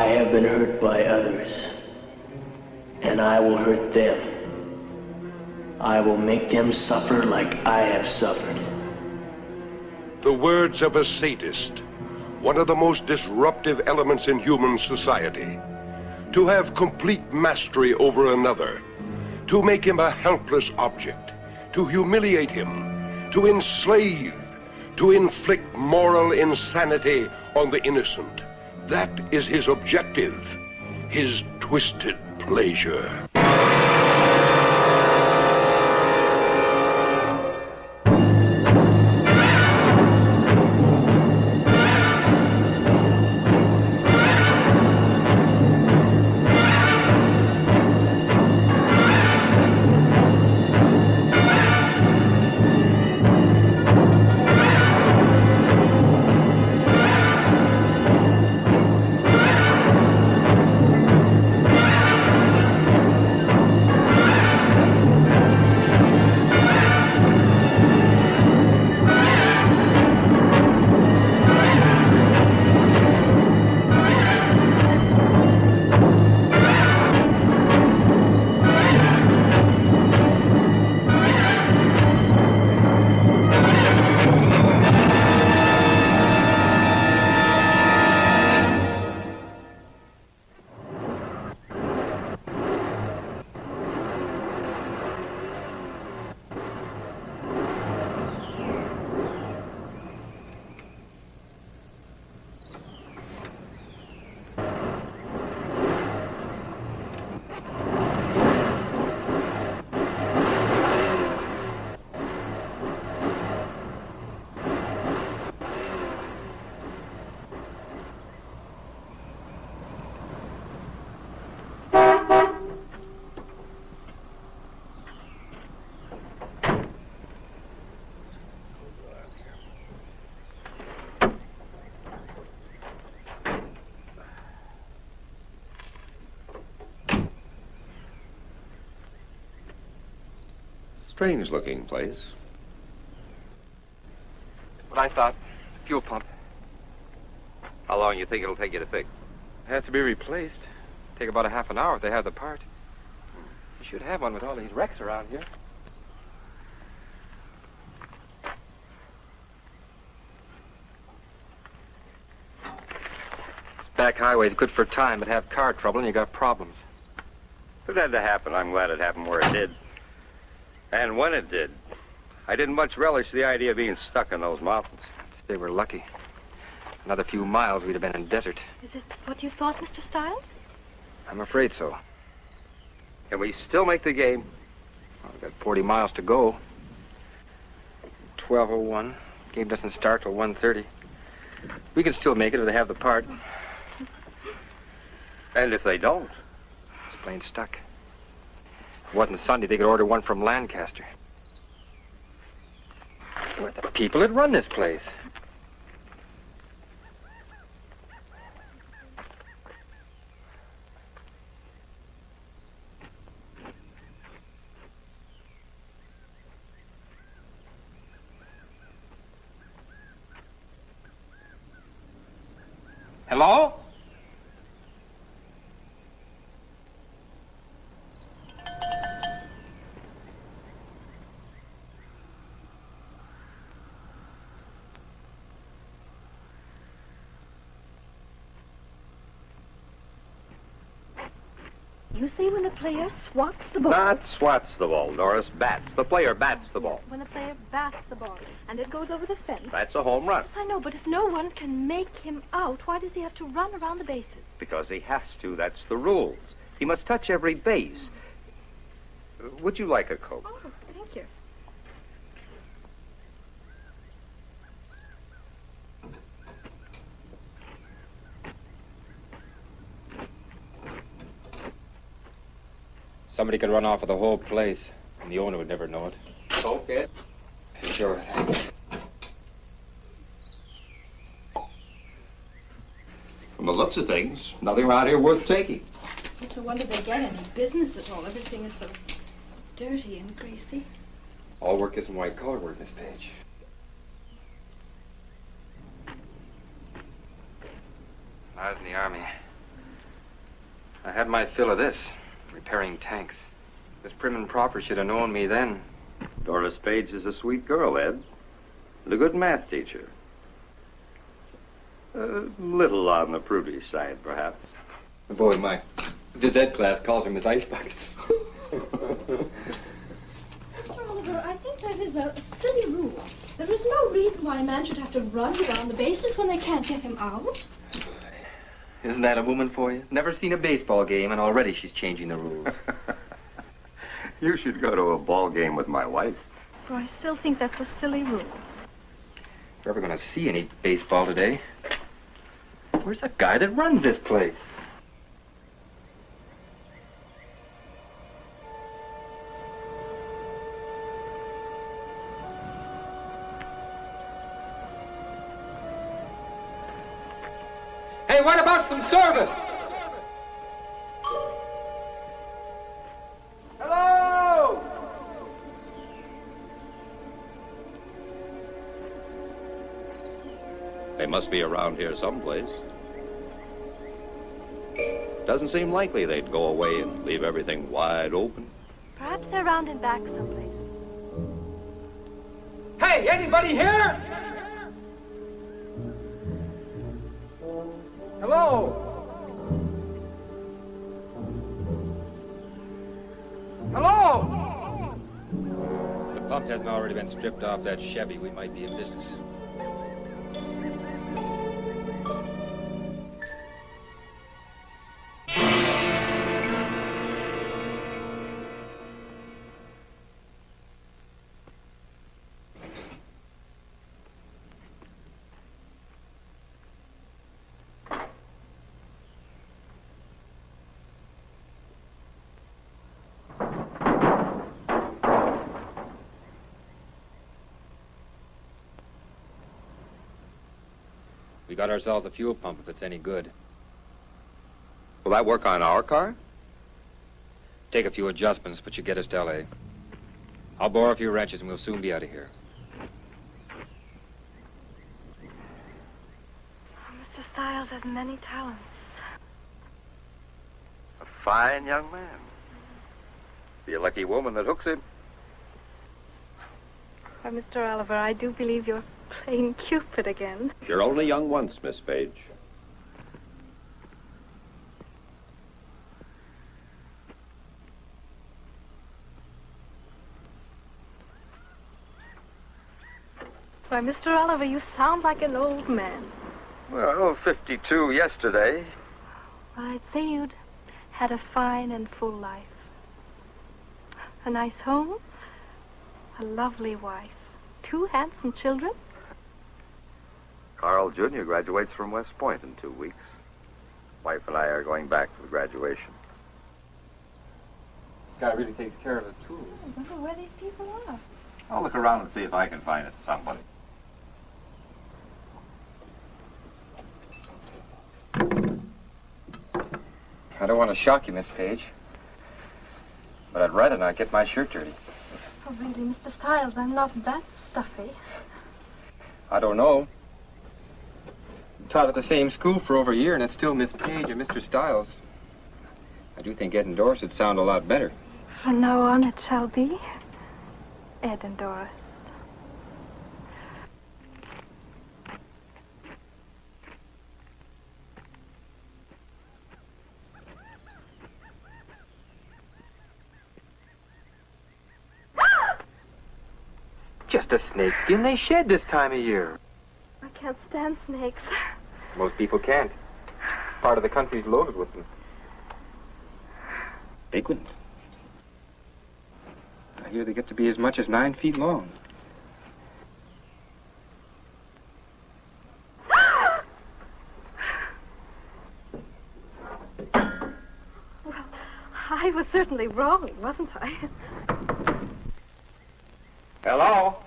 have been hurt by others, and I will hurt them. I will make them suffer like I have suffered. The words of a sadist, one of the most disruptive elements in human society. To have complete mastery over another, to make him a helpless object, to humiliate him, to enslave, to inflict moral insanity on the innocent. That is his objective, his twisted pleasure. Strange-looking place. What I thought, fuel pump. How long you think it'll take you to fix? It has to be replaced. Take about a half an hour if they have the part. You should have one with all these wrecks around here. This back highway's good for time, but have car trouble and you got problems. If it had to happen, I'm glad it happened where it did. And when it did, I didn't much relish the idea of being stuck in those mountains. They were lucky. Another few miles, we'd have been in desert. Is it what you thought, Mr. Stiles? I'm afraid so. Can we still make the game? Well, we've got 40 miles to go. 12:01. Game doesn't start till 1:30. We can still make it if they have the part. And if they don't? It's plain stuck. If it wasn't Sunday, they could order one from Lancaster. We're the people that run this place. Hello? You say when the player swats the ball. Not swats the ball, Doris. Bats. The player bats the ball. When the player bats the ball and it goes over the fence. That's a home run. Yes, I know, but if no one can make him out, why does he have to run around the bases? Because he has to. That's the rules. He must touch every base. Would you like a Coke? Oh, thank you. Somebody could run off with the whole place, and the owner would never know it. Okay. Sure, thanks. From the looks of things, nothing around here worth taking. It's a wonder they get any business at all. Everything is so dirty and greasy. All work isn't white-collar work, Miss Page. I was in the Army. I had my fill of this, repairing tanks. This prim and proper should have known me then. Doris Page is a sweet girl, Ed. And a good math teacher. A little on the prudish side, perhaps. Boy, my phys ed class calls her Miss Ice Buckets. Mr. Oliver, I think that is a silly rule. There is no reason why a man should have to run around the bases when they can't get him out. Isn't that a woman for you? Never seen a baseball game, and already she's changing the rules. You should go to a ball game with my wife. But I still think that's a silly rule. If you're ever going to see any baseball today, where's the guy that runs this place? Hey, what about some service? Hello! They must be around here someplace. Doesn't seem likely they'd go away and leave everything wide open. Perhaps they're round and back someplace. Hey, anybody here? Hello? Hello? If the pump hasn't already been stripped off that Chevy, we might be in business. We got ourselves a fuel pump if it's any good. Will that work on our car? Take a few adjustments, but you get us to L.A. I'll borrow a few wrenches and we'll soon be out of here. Mr. Stiles has many talents. A fine young man. Be a lucky woman that hooks him. Why, Mr. Oliver, I do believe you're playing Cupid again. You're only young once, Miss Page. Why, Mr. Oliver, you sound like an old man. Well, 52 yesterday. Well, I'd say you'd had a fine and full life. A nice home, a lovely wife, 2 handsome children. Carl Jr. graduates from West Point in 2 weeks. Wife and I are going back for the graduation. This guy really takes care of his tools. I wonder where these people are. I'll look around and see if I can find it somebody. I don't want to shock you, Miss Page, but I'd rather not get my shirt dirty. Oh, really, Mr. Stiles, I'm not that stuffy. I don't know. Taught at the same school for over a year, and it's still Miss Page and Mr. Stiles. I do think Ed and Doris would sound a lot better. From now on, it shall be Ed and Doris. Just a snakeskin they shed this time of year. I can't stand snakes. Most people can't. Part of the country's loaded with them. Big ones. I hear they get to be as much as 9 feet long. Well, I was certainly wrong, wasn't I? Hello?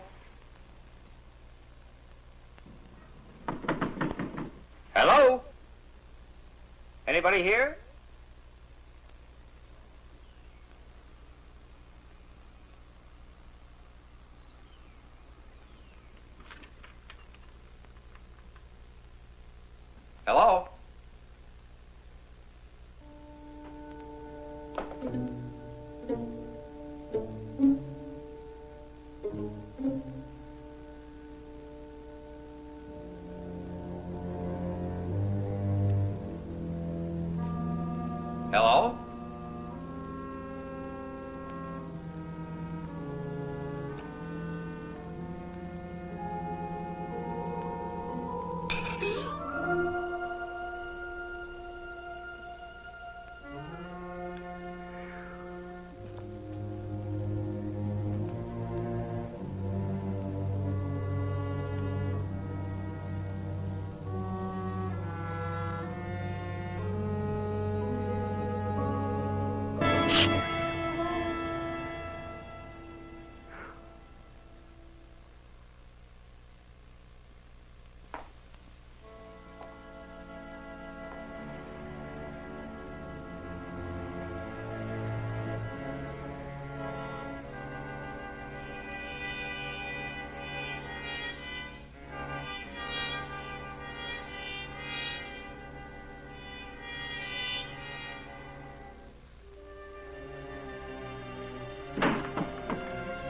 Hello? Anybody here? Hello? Hello?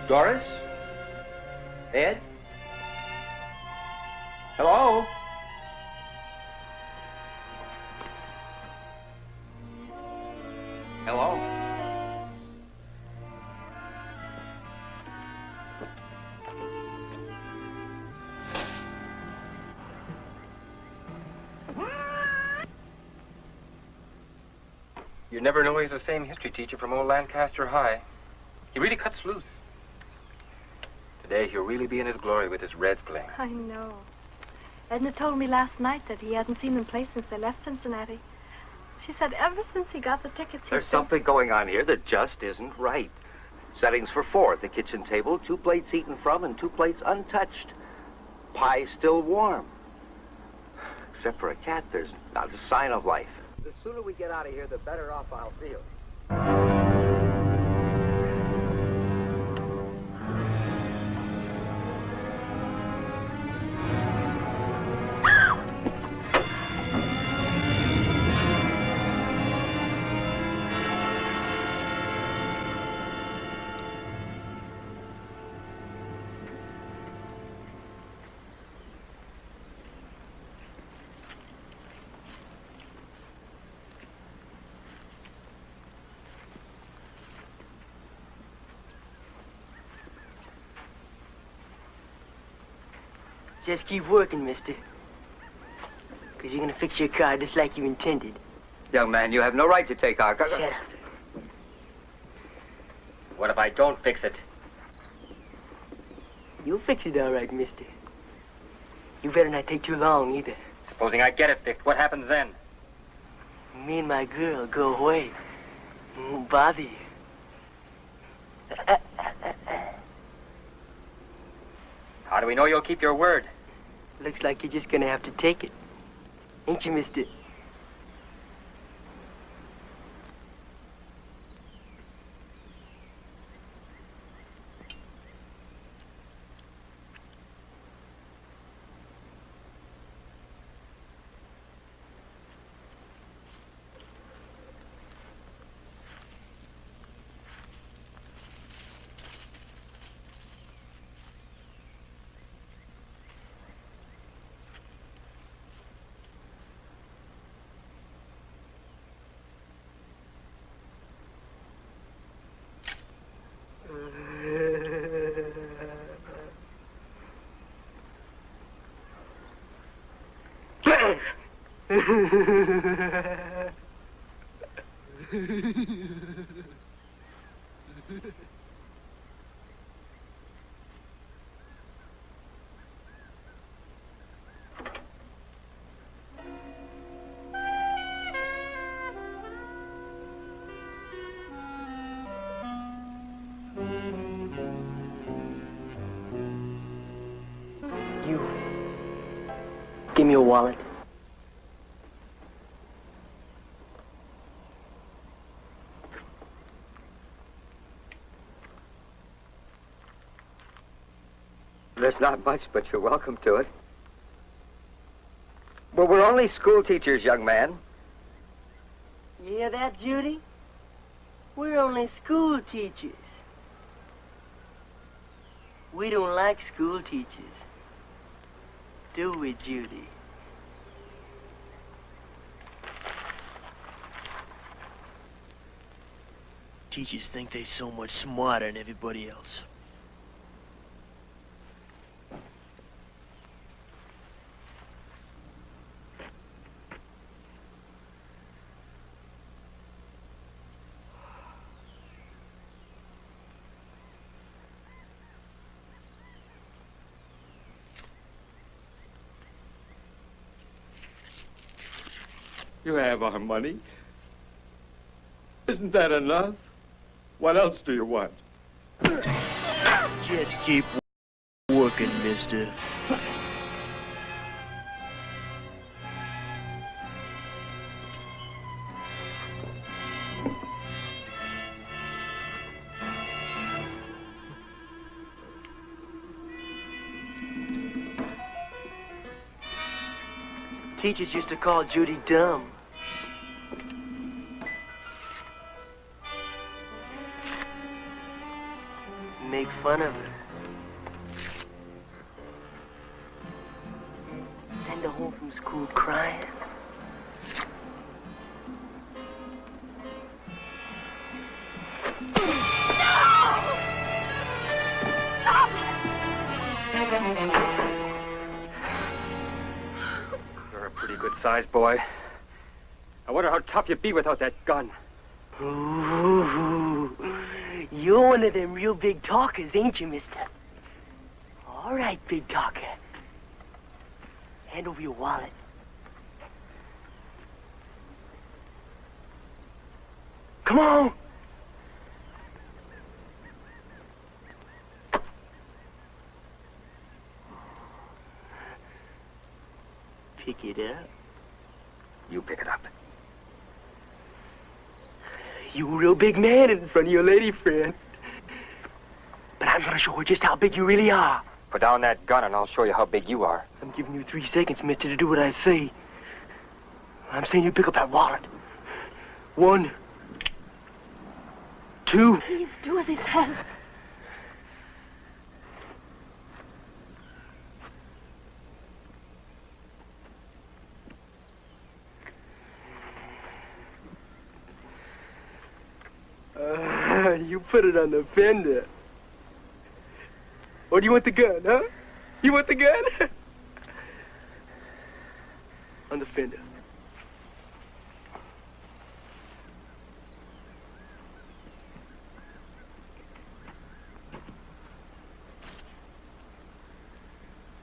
Doris? Ed? Hello? Hello? You never know he's the same history teacher from old Lancaster High. He really cuts loose. Today he'll really be in his glory with his Reds playing. I know. Edna told me last night that he hadn't seen them play since they left Cincinnati. She said ever since he got the tickets, There's something going on here that just isn't right. Settings for 4 at the kitchen table, 2 plates eaten from and 2 plates untouched. Pie still warm. Except for a cat, there's not a sign of life. The sooner we get out of here, the better off I'll feel. Just keep working, mister. Because you're going to fix your car just like you intended. Young man, you have no right to take our... Shut up. What if I don't fix it? You'll fix it all right, mister. You better not take too long, either. Supposing I get it fixed, what happens then? Me and my girl go away. Won't bother you. How do we know you'll keep your word? Looks like you're just going to have to take it. Ain't you, mister? You. Give me your wallet. There's not much, but you're welcome to it. Well, we're only school teachers, young man. You hear that, Judy? We're only school teachers. We don't like school teachers. Do we, Judy? Teachers think they're so much smarter than everybody else. You have our money. Isn't that enough? What else do you want? Just keep working, mister. Teachers used to call Judy dumb. Make fun of her. Send her home from school crying. You're a pretty good sized boy. I wonder how tough you'd be without that gun. Ooh, you're one of them real big talkers, ain't you, mister? All right, big talker. Hand over your wallet. Come on! Pick it up. You pick it up. You a real big man in front of your lady friend. But I'm gonna show her just how big you really are. Put down that gun and I'll show you how big you are. I'm giving you 3 seconds, mister, to do what I say. I'm saying you pick up that wallet. 1, 2. Please do as he says. You put it on the fender. Or do you want the gun, huh? You want the gun? On the fender.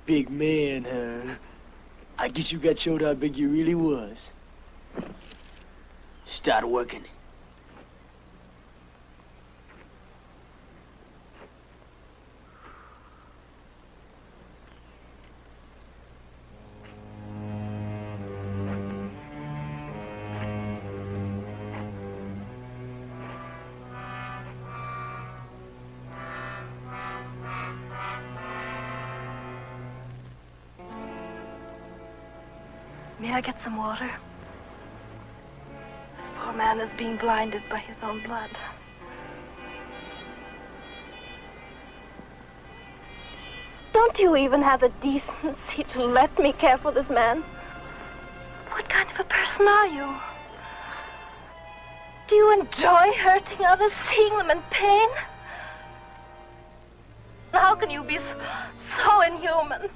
Big man, huh? I guess you got showed how big you really was. Start working. May I get some water? This poor man is being blinded by his own blood. Don't you even have the decency to let me care for this man? What kind of a person are you? Do you enjoy hurting others, seeing them in pain? How can you be so inhuman?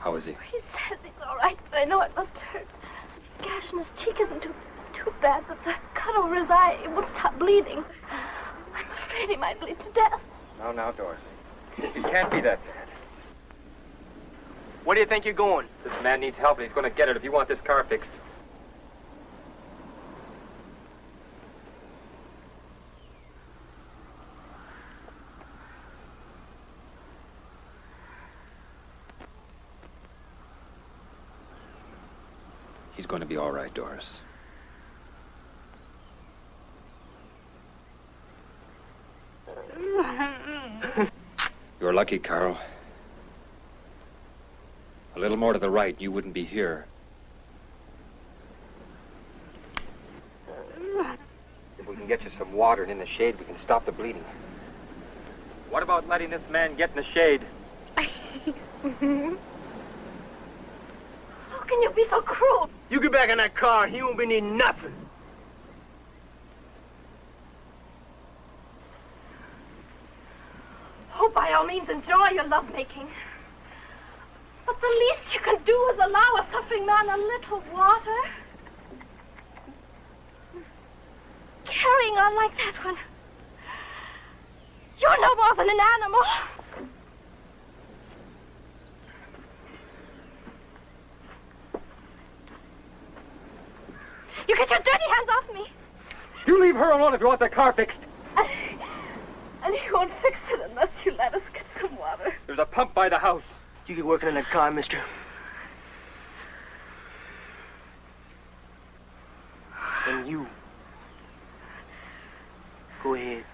How is he? He says he's all right, but I know it must hurt. The gash in his cheek isn't too bad, but the cut over his eye, it won't stop bleeding. I'm afraid he might bleed to death. Now, Doris. It can't be that bad. Where do you think you're going? This man needs help, and he's going to get it if you want this car fixed. He's going to be all right, Doris. You're lucky, Carl. A little more to the right, you wouldn't be here. If we can get you some water and in the shade, we can stop the bleeding. What about letting this man get in the shade? How can you be so cruel? You get back in that car, he won't be needing nothing. Oh, by all means, enjoy your lovemaking. But the least you can do is allow a suffering man a little water. Carrying on like that when you're no more than an animal. You get your dirty hands off me. You leave her alone if you want the car fixed. And he won't fix it unless you let us get some water. There's a pump by the house. You get working in that car, mister. And you. Go ahead.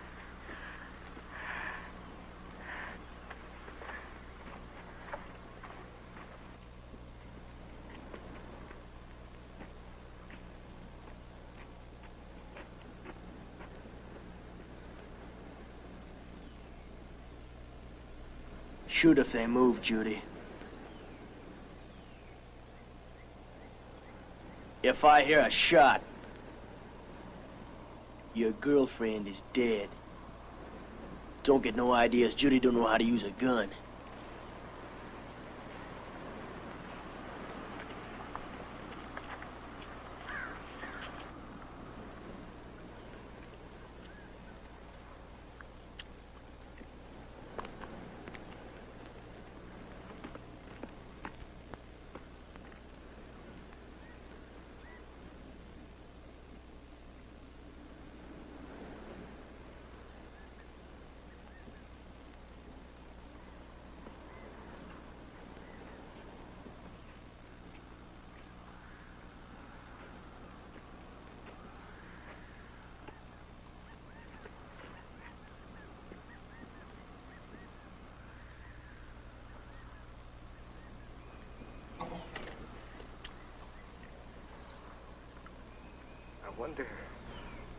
Shoot if they move, Judy. If I hear a shot, your girlfriend is dead. Don't get no ideas. Judy don't know how to use a gun.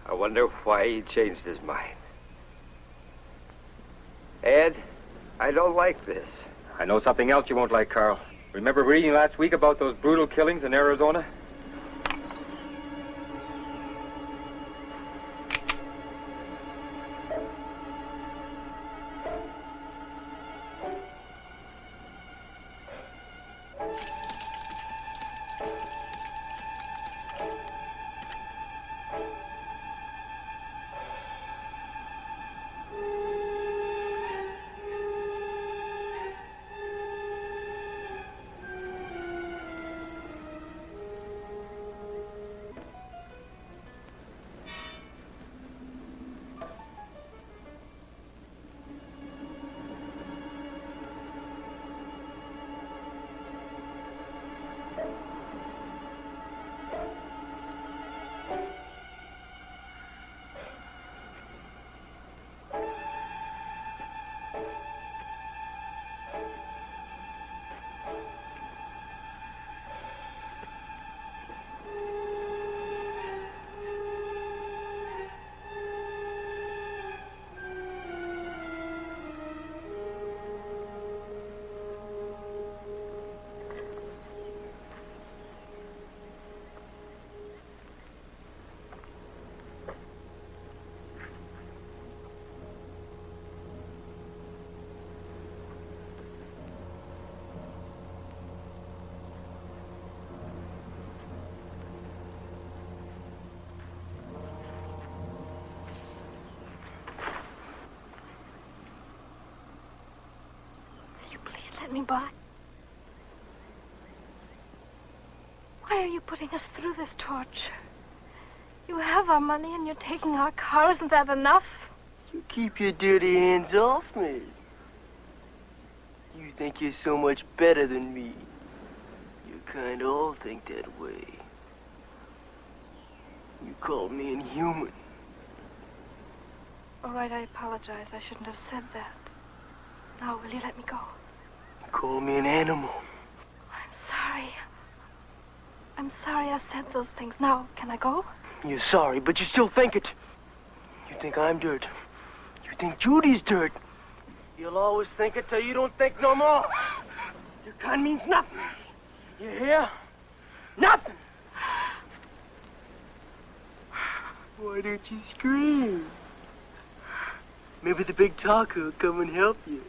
I wonder why he changed his mind. Ed, I don't like this. I know something else you won't like, Carl. Remember reading last week about those brutal killings in Arizona? let me by? Why are you putting us through this torture? You have our money and you're taking our car. Isn't that enough? You keep your dirty hands off me. You think you're so much better than me. You kind of all think that way. You called me inhuman. All right, I apologize. I shouldn't have said that. Now, will you let me go? You called me an animal. I'm sorry. I'm sorry I said those things. Now, can I go? You're sorry, but you still think it. You think I'm dirt. You think Judy's dirt. You'll always think it till you don't think no more. Your kind means nothing. You hear? Nothing. Why don't you scream? Maybe the big talker will come and help you.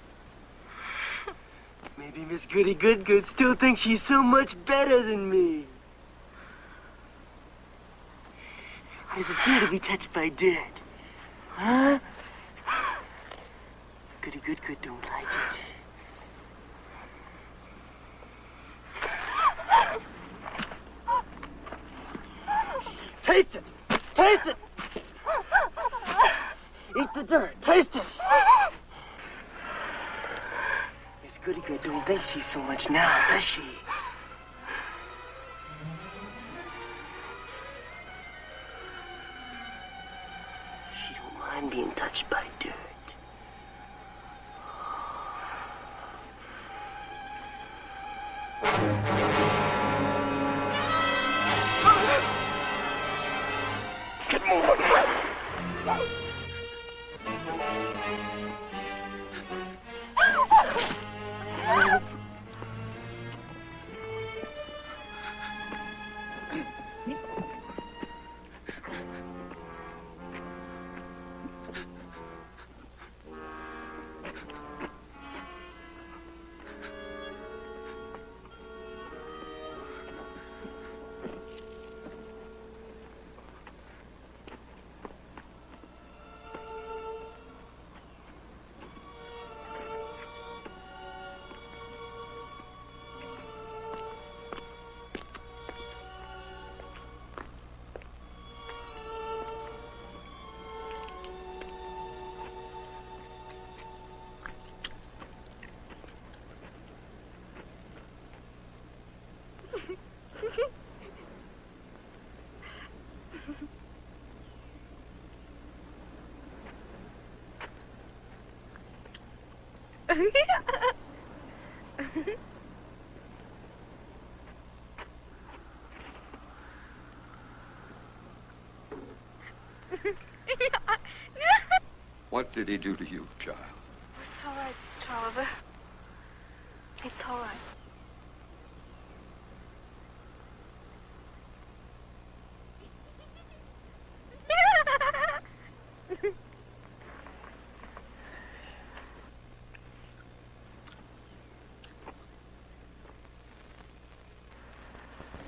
Maybe Miss Goody Good still thinks she's so much better than me. How does it feel to be touched by dirt? Huh? Goody Good don't like it. Taste it! Taste it! Eat the dirt. Taste it! Miss Goody Good don't think she's so much now, does she? She don't mind being touched by dirt. Get moving. What did he do to you, child? It's all right, Mr. Oliver. It's all right.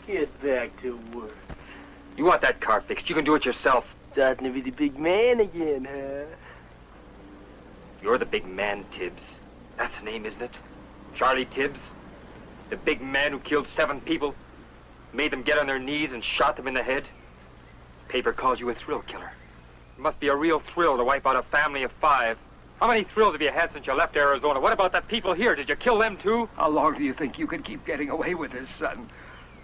Get back to work. You want that car fixed? You can do it yourself. Starting to be the big man again, huh? You're the big man, Tibbs. That's the name, isn't it? Charlie Tibbs? The big man who killed 7 people, made them get on their knees and shot them in the head? Paper calls you a thrill killer. It must be a real thrill to wipe out a family of 5. How many thrills have you had since you left Arizona? What about the people here? Did you kill them too? How long do you think you can keep getting away with this, son?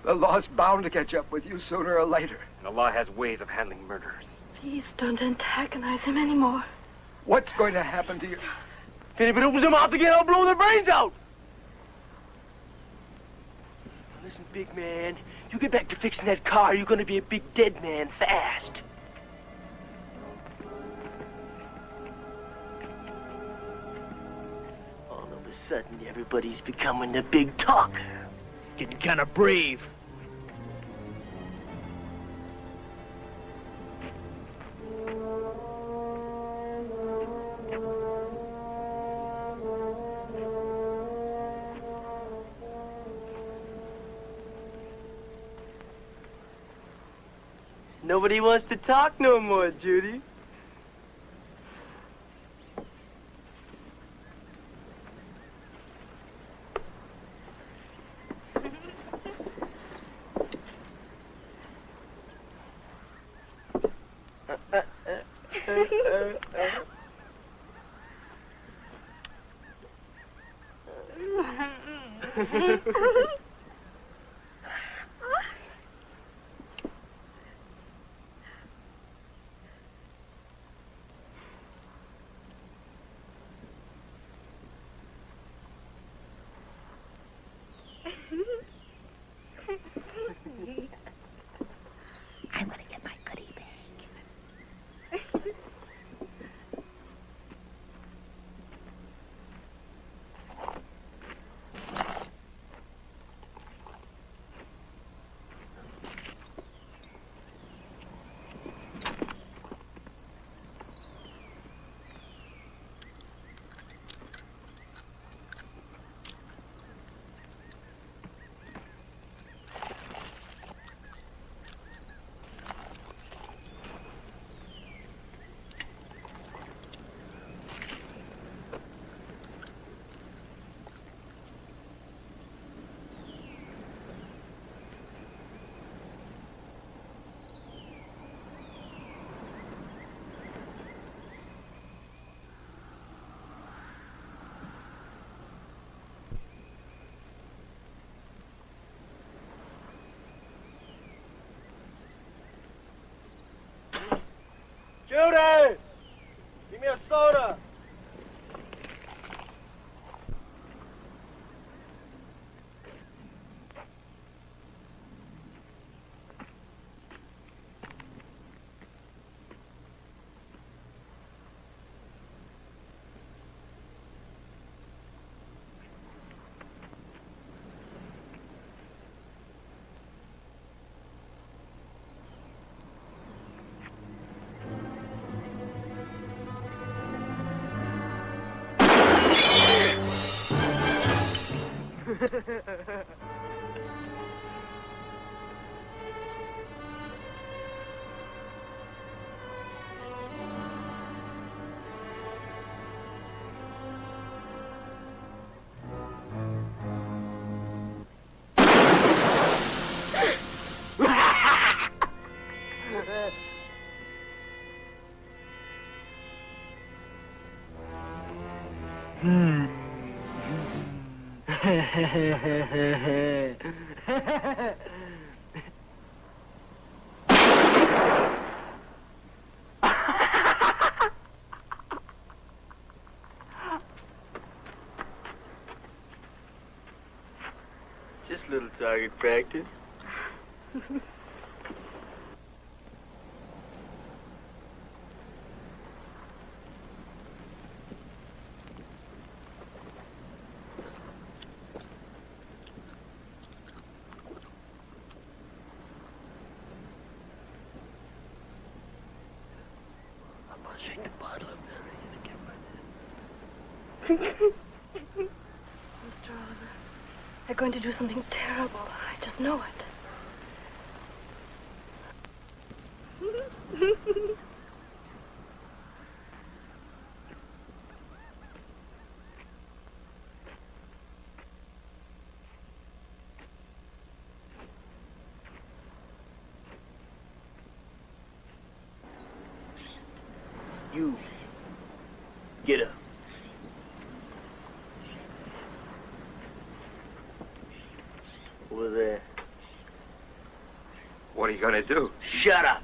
The law's bound to catch up with you sooner or later. And the law has ways of handling murderers. Please don't antagonize him anymore. What's going to happen to you? If anybody opens their mouth again, I'll blow their brains out! Now listen, big man, you get back to fixing that car, you're gonna be a big dead man fast. All of a sudden, everybody's becoming the big talker. Getting kind of brave. Nobody wants to talk no more, Judy. I'm gonna get my goodie bag. Judy! Give me a soda. Just a little target practice. Shake the bottle up there. Mr. Oliver, they're going to do something terrible. I just know it. You. Get up. Over there. What are you gonna do? Shut up.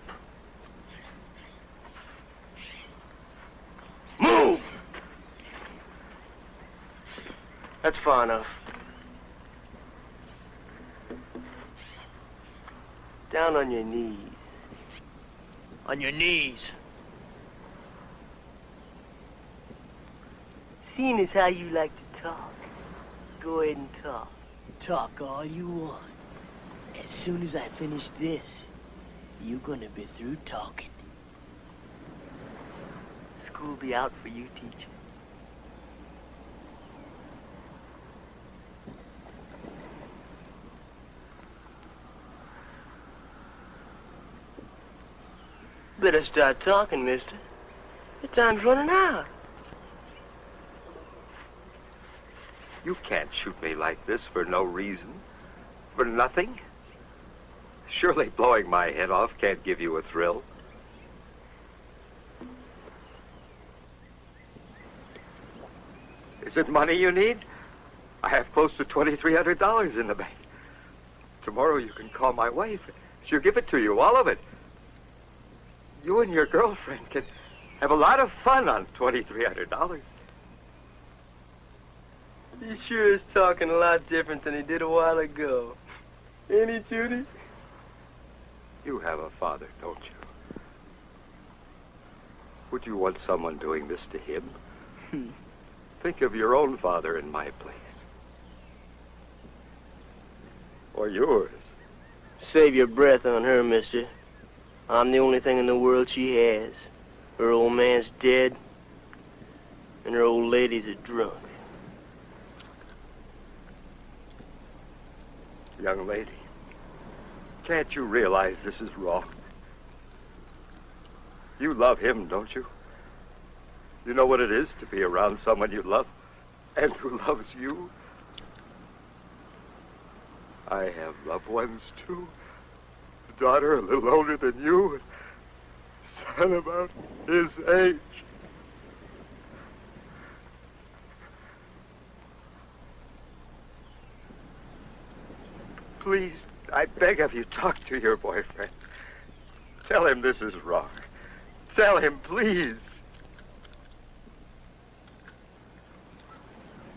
Move! That's far enough. Down on your knees. On your knees. Seeing as how you like to talk, go ahead and talk. Talk all you want. As soon as I finish this, you're gonna be through talking. School be out for you, teacher. Better start talking, mister. The time's running out. You can't shoot me like this for no reason. For nothing. Surely blowing my head off can't give you a thrill. Is it money you need? I have close to $2,300 in the bank. Tomorrow you can call my wife. She'll give it to you, all of it. You and your girlfriend can have a lot of fun on $2,300. He sure is talking a lot different than he did a while ago. Ain't he, Judy? You have a father, don't you? Would you want someone doing this to him? Think of your own father in my place. Or yours. Save your breath on her, mister. I'm the only thing in the world she has. Her old man's dead, and her old lady's a drunk. Young lady, can't you realize this is wrong? You love him, don't you? You know what it is to be around someone you love and who loves you? I have loved ones, too. A daughter a little older than you, a son about his age. Please, I beg of you, talk to your boyfriend. Tell him this is wrong. Tell him, please.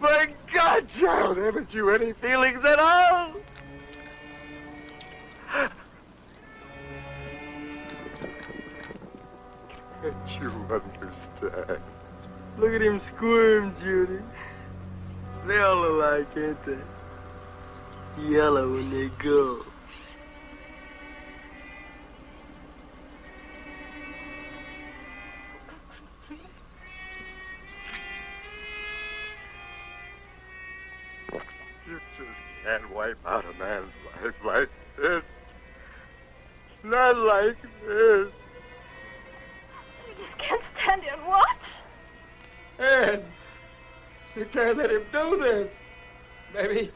My God, child, haven't you any feelings at all? Can't you understand? Look at him squirm, Judy. They all alike, ain't they? Yellow when they go. You just can't wipe out a man's life like this. Not like this. You just can't stand here and watch. Ed, you can't let him do this. Maybe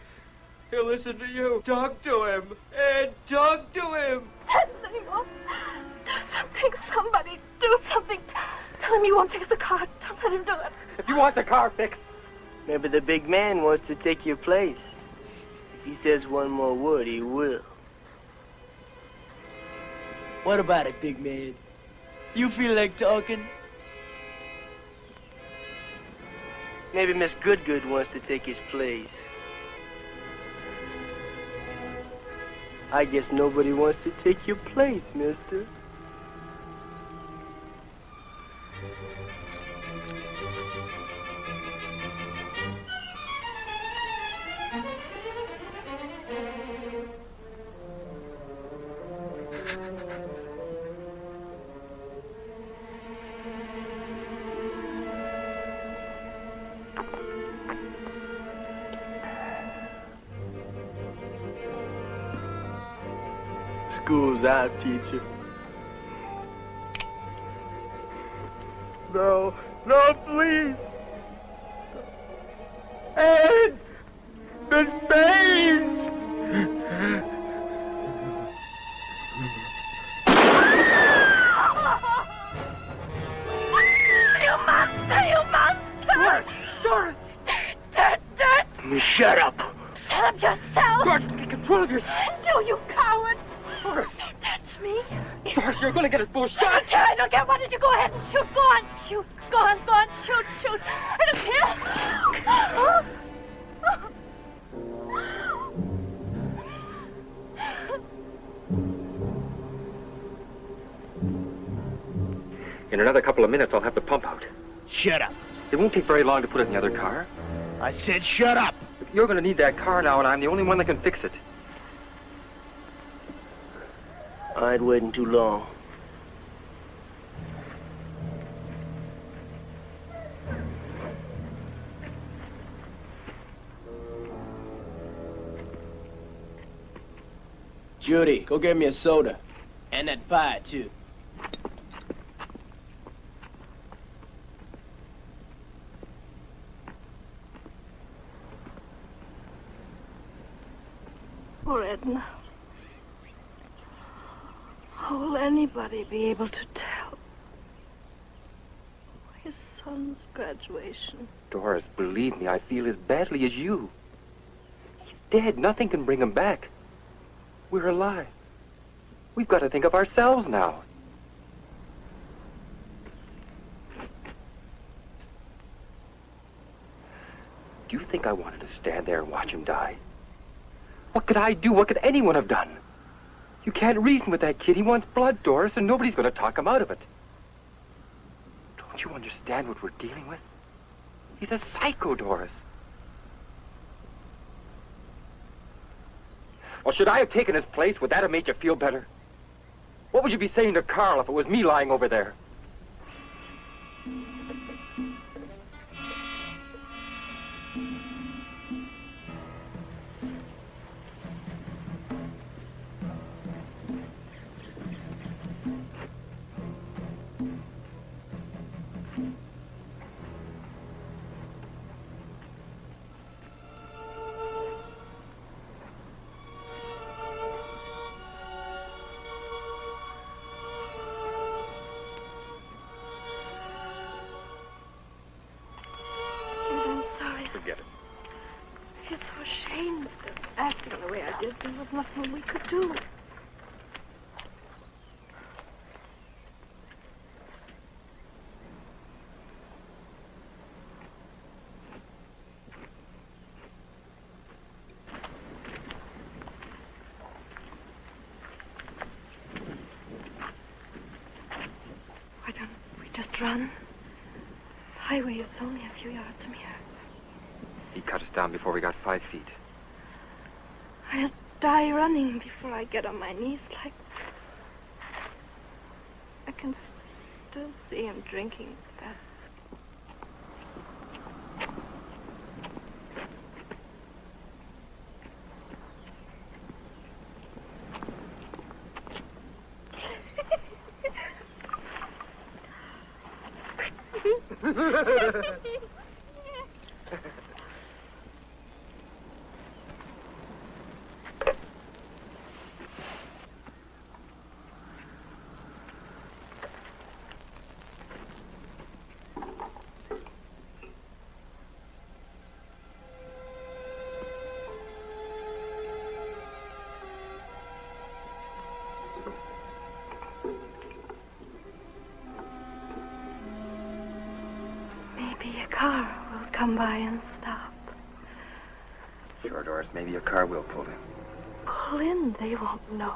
he'll listen to you. Talk to him. Ed, talk to him. Ed, Seymour, do something. Somebody do something. Tell him you won't fix the car. Don't let him do it. If you want the car fixed, Maybe the big man wants to take your place. If he says one more word, he will. What about it, big man? You feel like talking? Maybe Miss Goodgood wants to take his place. I guess nobody wants to take your place, mister. School's out, teacher. No, no, please. Ed! Miss Page! You monster! You monster! Doris! Dirt! Shut up! Shut up yourself! Doris, get control of yourself. No, you coward! Doris! Don't touch me! Doris, you're gonna get us both I shot. don't care, I don't care. Why don't you go ahead and shoot? Go on, shoot. Go on, shoot, shoot. I don't care. In another couple of minutes, I'll have the pump out. Shut up. It won't take very long to put it in the other car. I said shut up. You're gonna need that car now, and I'm the only one that can fix it. I ain't waiting too long. Judy, go get me a soda. And that pie, too. Poor Edna. How will anybody be able to tell? His son. son's graduation. Doris, believe me, I feel as badly as you. He's dead. Nothing can bring him back. We're alive. We've got to think of ourselves now. Do you think I wanted to stand there and watch him die? What could I do? What could anyone have done? You can't reason with that kid. He wants blood, Doris, and nobody's going to talk him out of it. Don't you understand what we're dealing with? He's a psycho, Doris. Well, should I have taken his place? Would that have made you feel better? What would you be saying to Carl if it was me lying over there? Acting the way I did, there was nothing we could do. Why don't we just run? The highway is only a few yards from here. He cut us down before we got 5 feet. I'll die running before I get on my knees like... I can still see him drinking that. Car will come by and stop. Sure, Doris, maybe a car will pull in. Pull in? They won't know.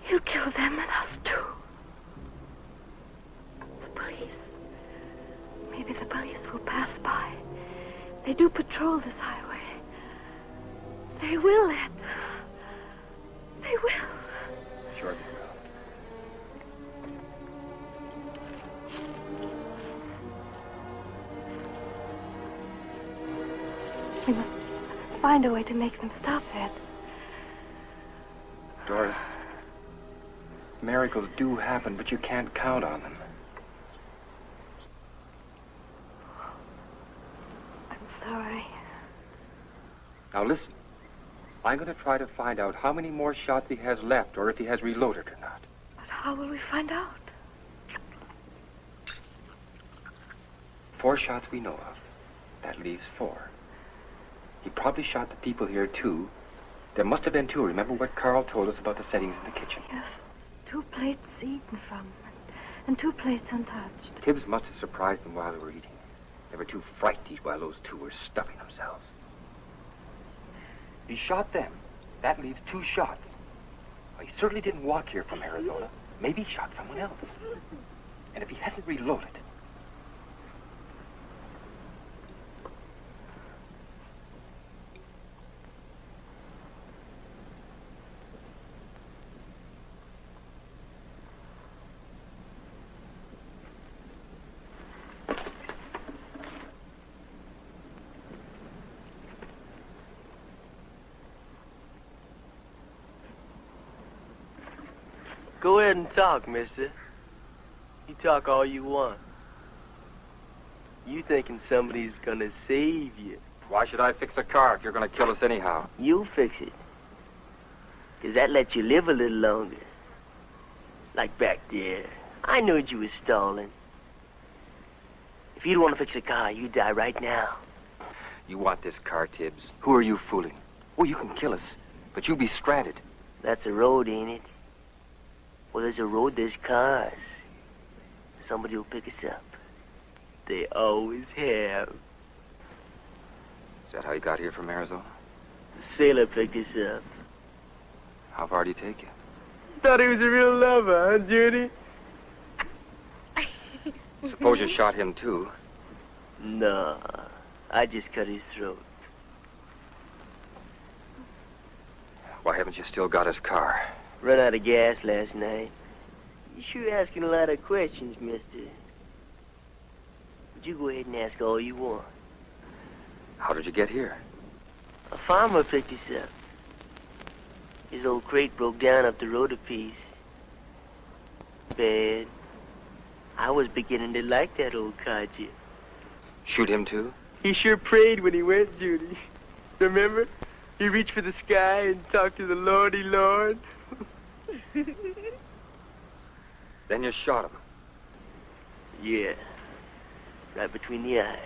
He'll kill them and us too. The police. Maybe the police will pass by. They do patrol this highway. They will, Ed. They will. Sure they will. We must find a way to make them stop, Ed. Doris, miracles do happen, but you can't count on them. I'm sorry. Now listen. I'm going to try to find out how many more shots he has left, or if he has reloaded or not. But how will we find out? 4 shots we know of. That leaves 4. He probably shot the people here, too. There must have been 2. Remember what Carl told us about the settings in the kitchen? Yes. 2 plates eaten from, and 2 plates untouched. Tibbs must have surprised them while they were eating. They were too frightened to eat while those 2 were stuffing themselves. He shot them. That leaves 2 shots. Well, he certainly didn't walk here from Arizona. Maybe he shot someone else. And if he hasn't reloaded... Go ahead and talk, mister. You talk all you want. You thinking somebody's gonna save you. Why should I fix a car if you're gonna kill us anyhow? You'll fix it. 'Cause that lets you live a little longer. Like back there. I knew you was stalling. If you don't want to fix a car, you die right now. You want this car, Tibbs. Who are you fooling? Oh, you can kill us, but you'll be stranded. That's a road, ain't it? Well, there's a road, there's cars. Somebody will pick us up. They always have. Is that how you got here from Arizona? The sailor picked us up. How far did he take you? Thought he was a real lover, huh, Judy? Suppose you shot him, too. No, I just cut his throat. Why haven't you still got his car? Run out of gas last night. You sure asking a lot of questions, mister. But you go ahead and ask all you want. How did you get here? A farmer picked us up. His old crate broke down up the road a piece. Bad. I was beginning to like that old codger. Shoot him, too? He sure prayed when he went, Judy. Remember? He reached for the sky and talked to the Lordy Lord. Then you shot him. Yeah. Right between the eyes.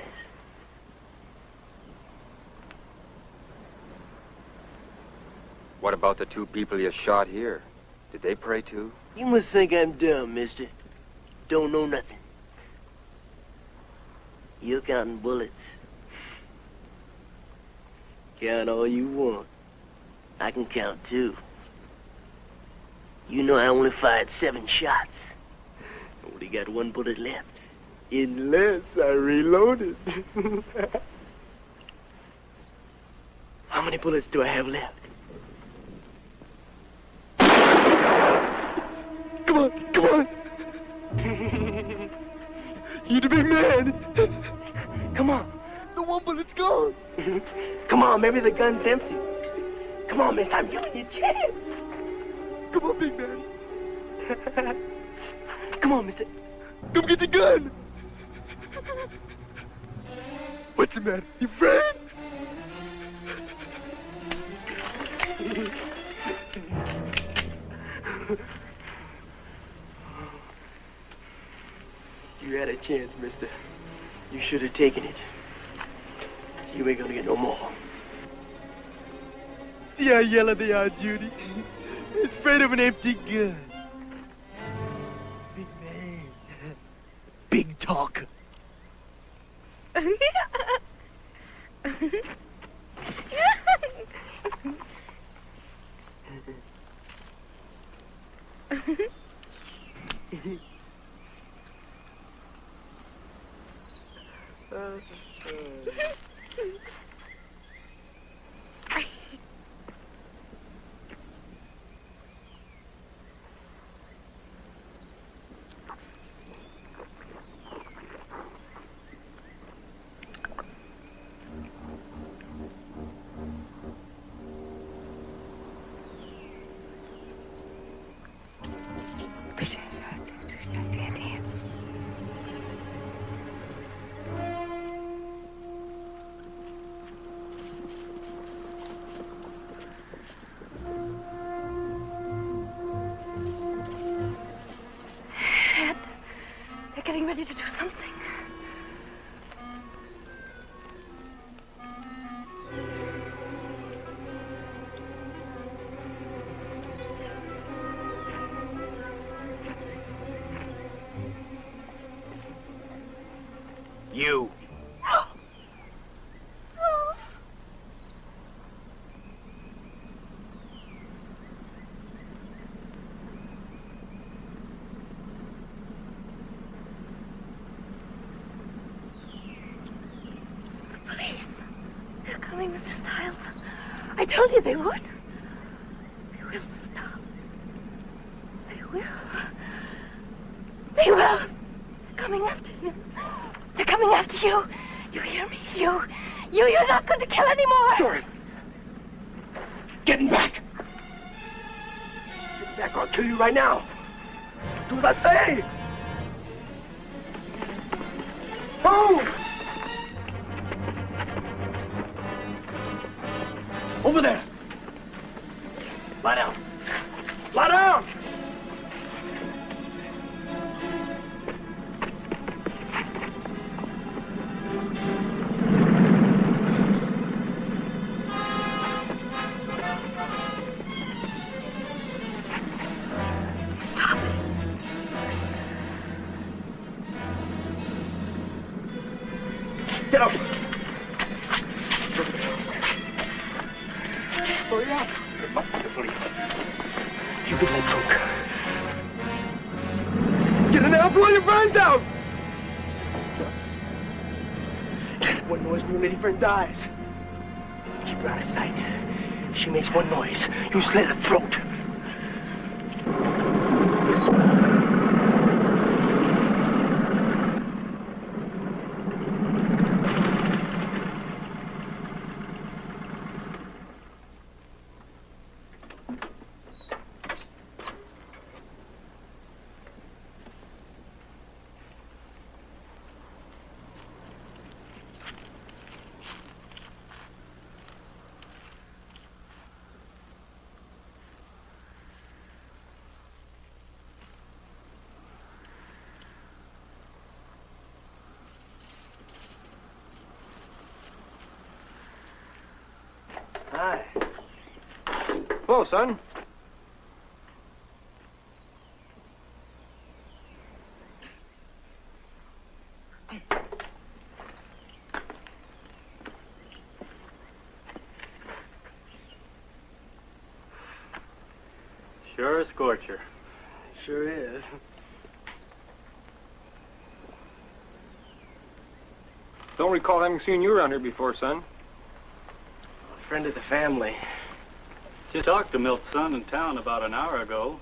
What about the 2 people you shot here? Did they pray, too? You must think I'm dumb, mister. Don't know nothing. You're counting bullets. Count all you want. I can count, too. You know I only fired 7 shots. Only got 1 bullet left. Unless I reloaded. How many bullets do I have left? Come on, come on. You're the big man. Come on. The 1 bullet's gone. Come on, maybe the gun's empty. Come on, mister, I'm giving you a chance. Come on, big man. Come on, mister. Come get the gun. What's the matter? You afraid? You had a chance, mister. You should have taken it. You ain't gonna get no more. See how yellow they are, Judy? They're afraid of an empty gun. Big man. Big talker. Getting ready to do something. You. Mr. Stiles. I told you they would. They will stop. They will. They will. They're coming after him. They're coming after you. You hear me? You're not going to kill anymore. Doris. Getting back. Get back or I'll kill you right now. Do as I say. Move. Over there. Lie down. Lie down. Get up. Hurry up. It must be the police. You get in that trunk. Get in there. I'll blow your brains out. One noise when your lady friend dies. Keep her out of sight. She makes one noise. You slit her throat. Hi. Hello, son. Sure a scorcher. Sure is. Don't recall having seen you around here before, son. A friend of the family. Just talked to Milt's son in town about an hour ago.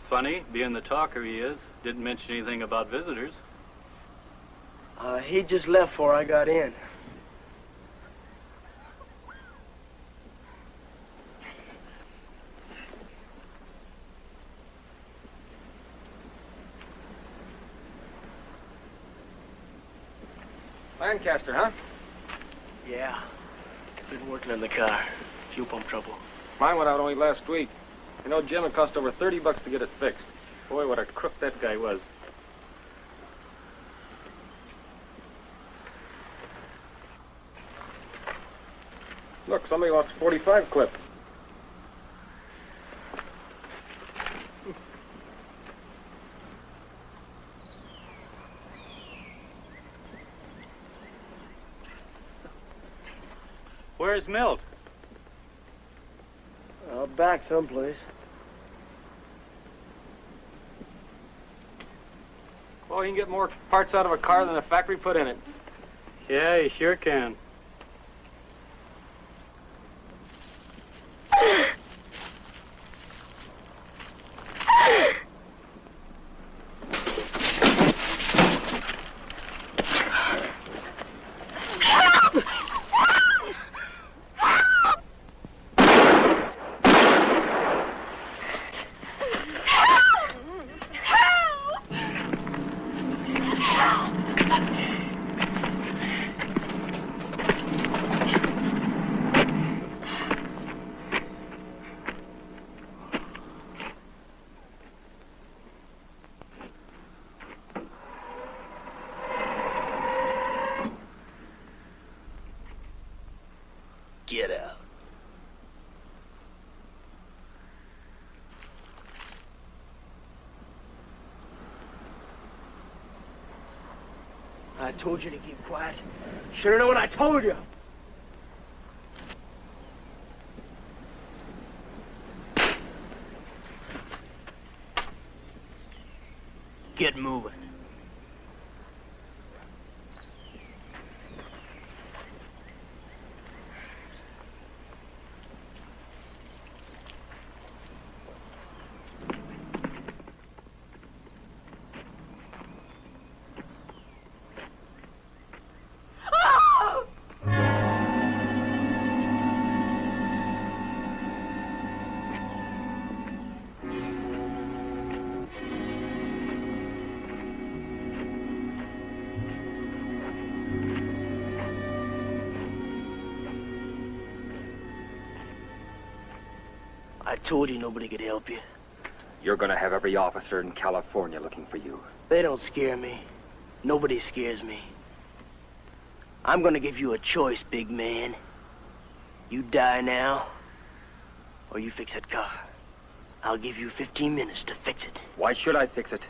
Funny, being the talker he is, didn't mention anything about visitors. He just left before I got in. Lancaster, huh? Yeah. Been working on the car. Fuel pump trouble. Mine went out only last week. You know, Jim, it cost over $30 to get it fixed. Boy, what a crook that guy was. Look, somebody lost a 45 clip. Where's Milt? Back someplace. Well, you can get more parts out of a car than a factory put in it. Yeah, you sure can. Get out. I told you to keep quiet. Should've known what I told you. Get moving. I told you nobody could help you. You're gonna have every officer in California looking for you. They don't scare me. Nobody scares me. I'm gonna give you a choice, big man. You die now, or you fix that car. I'll give you 15 minutes to fix it. Why should I fix it?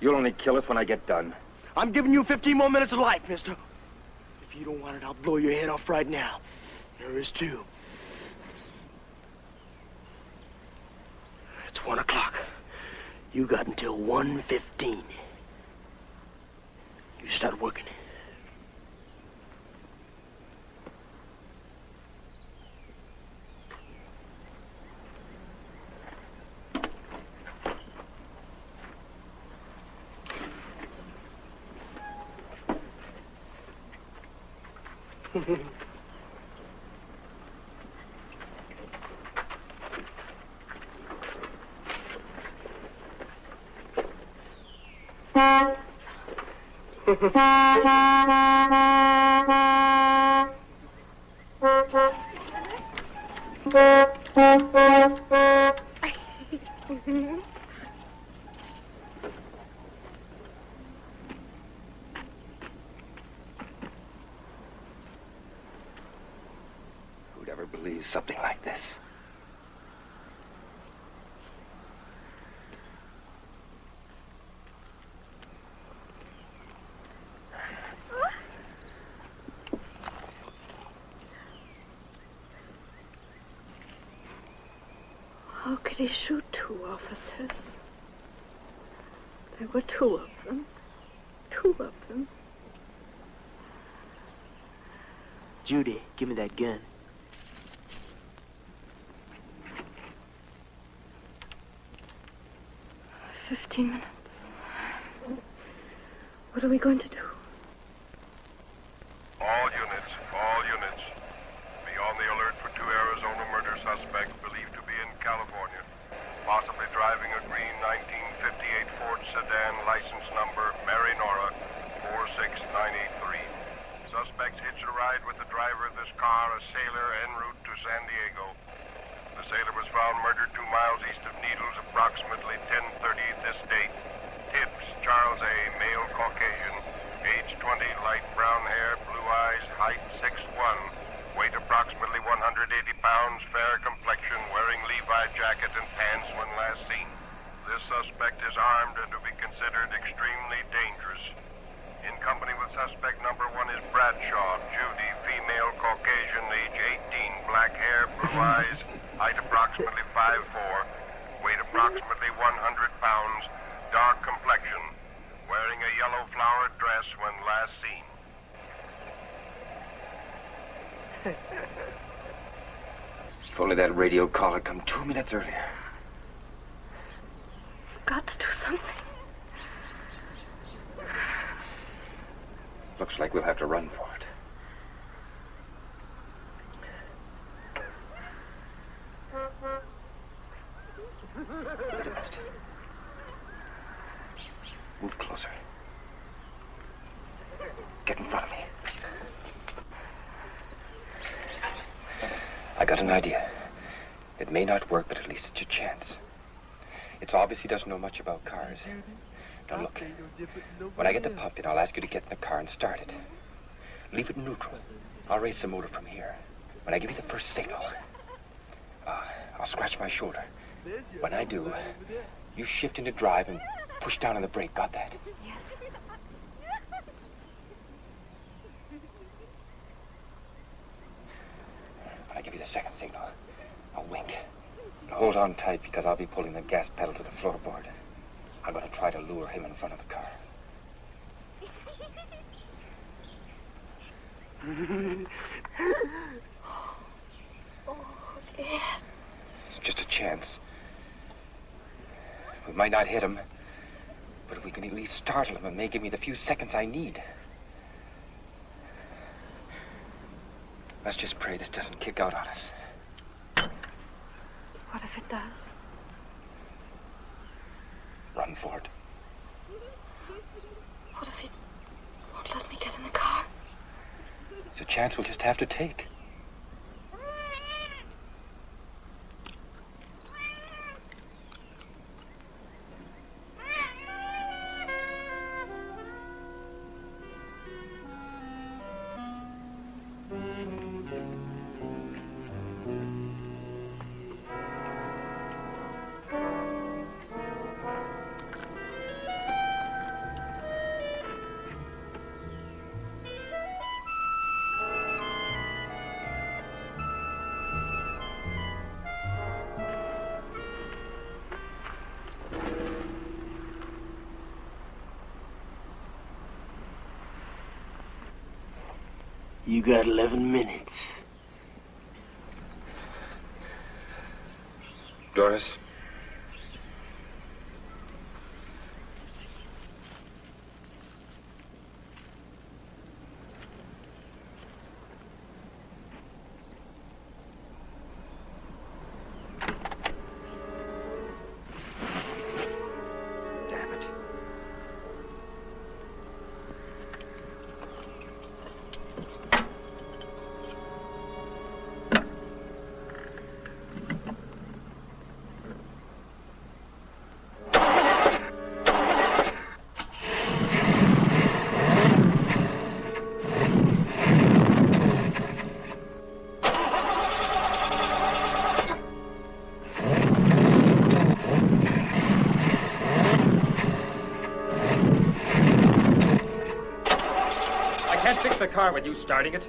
You'll only kill us when I get done. I'm giving you 15 more minutes of life, mister. If you don't want it, I'll blow your head off right now. There is two. It's 1 o'clock. You got until 1:15. You start working. Who'd ever believe something like this? How could he shoot two officers? There were two of them. Two of them. Judy, give me that gun. "15 minutes. What are we going to do?" All units. Be on the alert for two Arizona murder suspects believed to be in California. Possibly driving a green 1958 Ford sedan, license number Mary Nora 46983. Suspects hitched a ride with the driver of this car, a sailor en route to San Diego. The sailor was found murdered 2 miles east of Needles, approximately 10:30 this date. Tibbs, Charles A., male Caucasian, age 20, light brown hair, blue eyes, height 6'1", weight approximately 180 pounds, fair complexion, wearing Levi jacket and pants when last seen. This suspect is armed and to be considered extremely dangerous. In company with suspect number 1 is Bradshaw, Judy, female Caucasian, age 18, black hair, blue eyes, height approximately 5'4", weight approximately 100 pounds, dark complexion, wearing a yellow flowered dress when last seen. If only that radio call had come 2 minutes earlier. You've got to do something. Looks like we'll have to run for it. Wait a minute. Move closer. Get in front of me. I got an idea. It may not work, but at least it's a chance. It's obvious he doesn't know much about cars. Now look, when I get the pump in, I'll ask you to get in the car and start it. Leave it in neutral. I'll raise the motor from here. When I give you the first signal, I'll scratch my shoulder. When I do, you shift into drive and push down on the brake. Got that? Yes. When I give you the second signal, I'll wink. Now hold on tight because I'll be pulling the gas pedal to the floorboard. I'm going to try to lure him in front of the car. Oh, Ed. It's just a chance. We might not hit him, but if we can at least startle him, it may give me the few seconds I need. Let's just pray this doesn't kick out on us. What if it does? Run for it. What if he won't let me get in the car? It's a chance we'll just have to take. You got 11 minutes. Doris? Car with you starting it.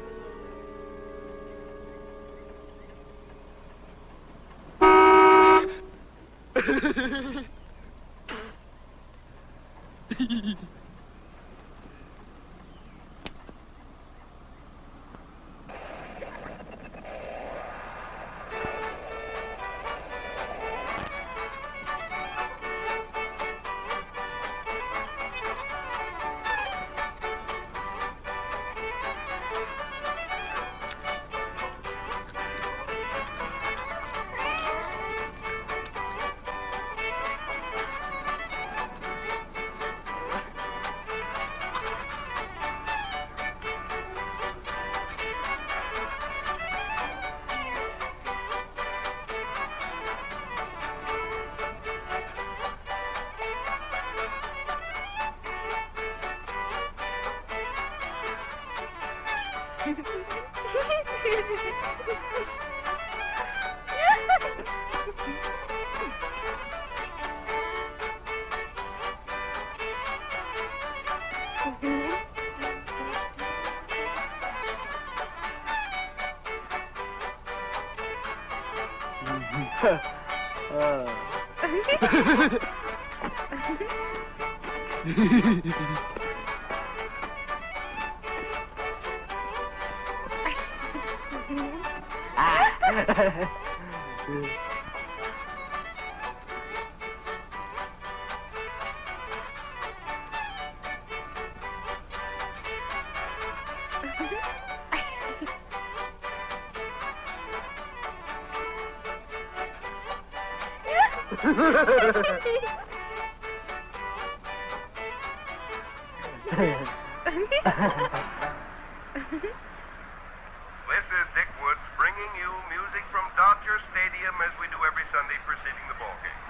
This is Dick Woods bringing you music from Dodger Stadium as we do every Sunday preceding the ball game.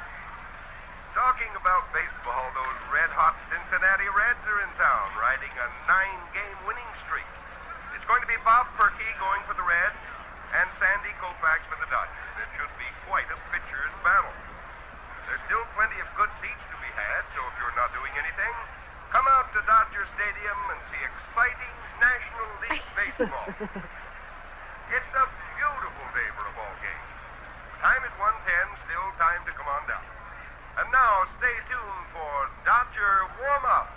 Talking about baseball, those red-hot Cincinnati Reds are in town, riding a 9-game winning streak. It's going to be Bob Perky going for the Reds and Sandy Koufax for the Dodgers. It should be quite a pitcher's battle. There's still plenty of good seats to be had, so if you're not doing anything, come out to Dodger Stadium and see exciting National League baseball. It's a beautiful day for a ball game. Time is 1:10, still time to come on down. And now, stay tuned for Dodger Warm-Up.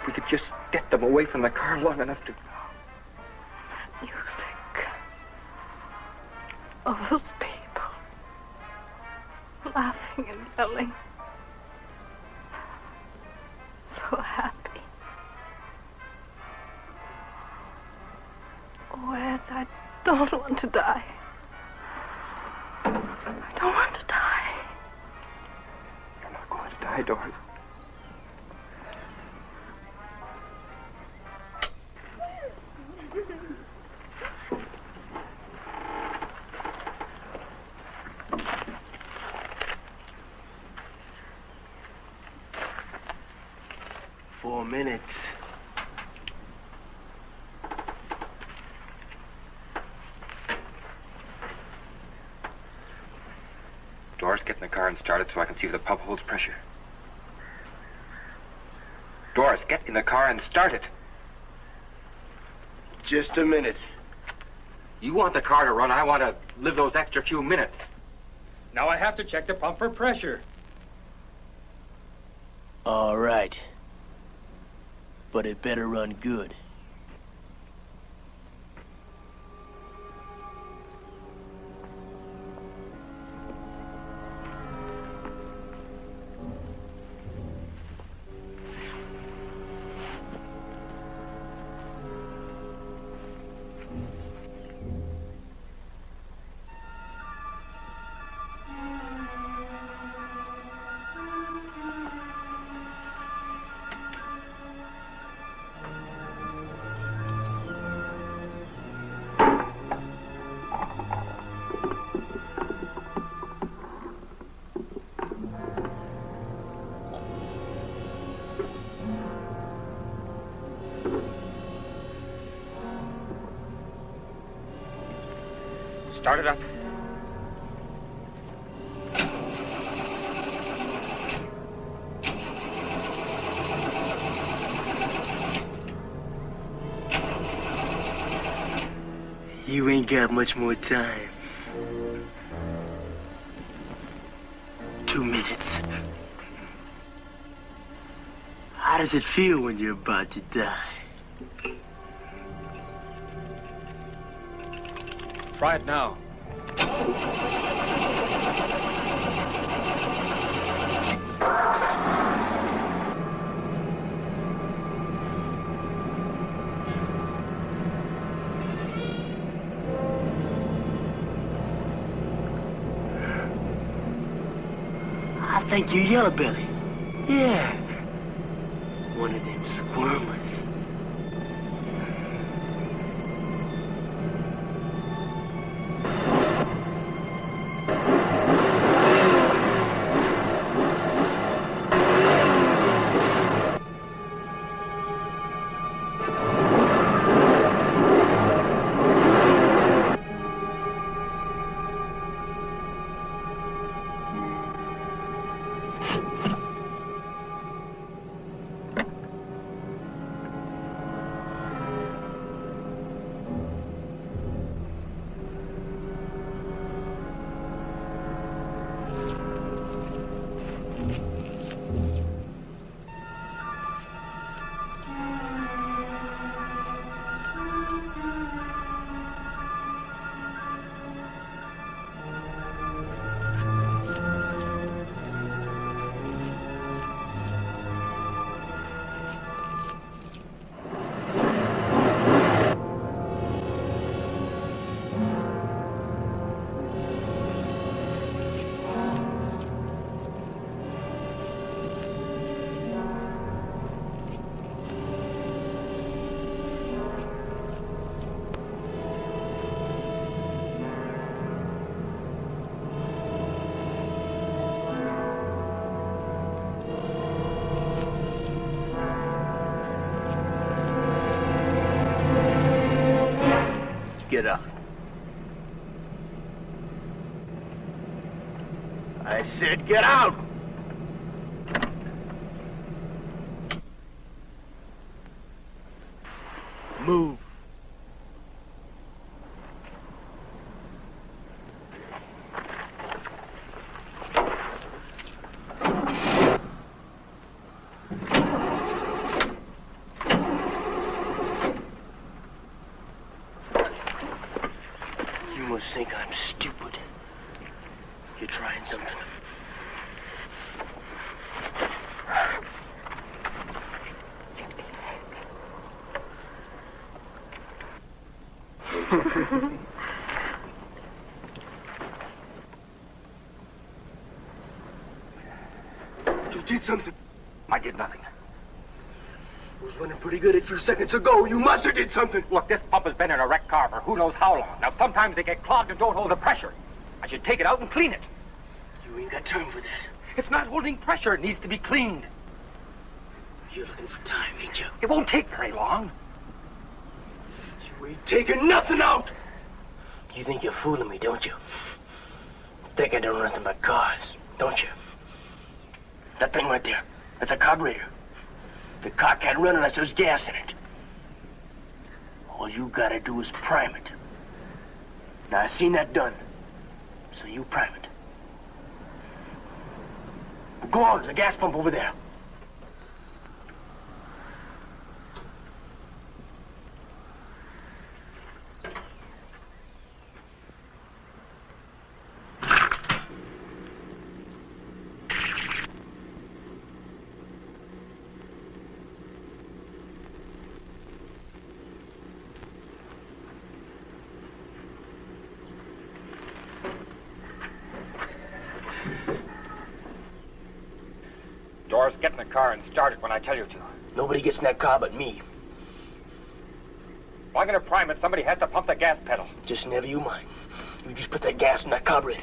If we could just get them away from the car long enough to... Music. All those people. Laughing and yelling. So happy. Oh, Ed, I don't want to die. I don't want to die. You're not going to die, Doris. Minutes. Doris, get in the car and start it so I can see if the pump holds pressure. Doris, get in the car and start it. Just a minute. You want the car to run, I want to live those extra few minutes. Now I have to check the pump for pressure. All right. But it better run good. Start it up. You ain't got much more time. 2 minutes. How does it feel when you're about to die? Try it now. I think you Yellow Belly. Yeah. One of them squirmers. Get up. I said get out! Move. You must think I'm stupid. You're trying something. You did something. I did nothing. It was running pretty good a few seconds ago. You must have did something. Look, this pump has been in a wrecked car for who knows how long. Now, sometimes they get clogged and don't hold the pressure. I should take it out and clean it. You ain't got time for that. It's not holding pressure. It needs to be cleaned. You're looking for time, ain't you? It won't take very long. You ain't taking nothing out. You think you're fooling me, don't you? Think I don't know nothing but cars, don't you? That thing right there, that's a carburetor. The car can't run unless there's gas in it. All you gotta do is prime it. Now, I seen that done. So you prime it. Go on, there's a gas pump over there. Doris, get in the car and start it when I tell you to. Nobody gets in that car but me. If I'm gonna prime it, somebody has to pump the gas pedal. Just never you mind. You just put that gas in that carburetor.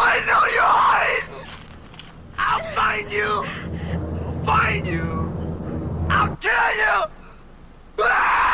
I know you're hiding! I'll find you! I'll find you! I'll kill you! Ah!